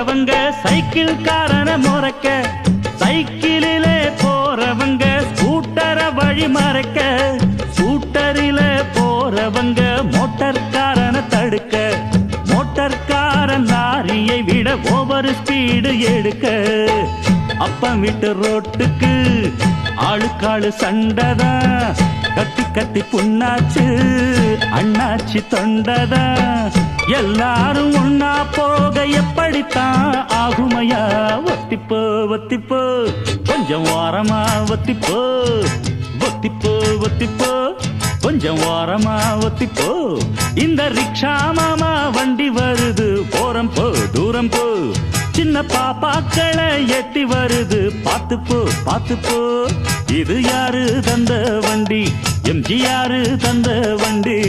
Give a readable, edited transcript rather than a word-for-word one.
போறவங்க சைக்கிள் காரன முறைக்க, சைக்கிளிலே போறவங்க ஸ்கூட்டரை வழி மறைக்க, ஸ்கூட்டரில போறவங்க மோட்டர்காரனை தடுக்க, மோட்டர்காரன் லாரியை விட ஓவர் ஸ்பீடு எடுக்க. அப்பம் விட்டு ரோட்டுக்கு ஆளுக்காளு சண்டதான், கத்தி கத்தி புண்ணாச்சு அண்ணாச்சி தொண்டதான். எல்லாரும் ஒன்னா போக எப்படித்தான் ஆகுமையா? ஒத்திப்போ ஒத்திப்போ கொஞ்சம் ஓரமா ஒத்திப்போ, ஒத்திப்போ ஒத்திப்போ கொஞ்சம் ஓரமா ஒத்திப்போ. இந்த ரிக்ஷா மாமா வண்டி வருது, போறம் போ தூரம் போ, சின்ன பாப்பாக்களை எட்டி வருது, பாத்துப்போ பாத்துப்போ. இது யாரு தந்த வண்டி? எம்ஜிஆர் தந்த வண்டி.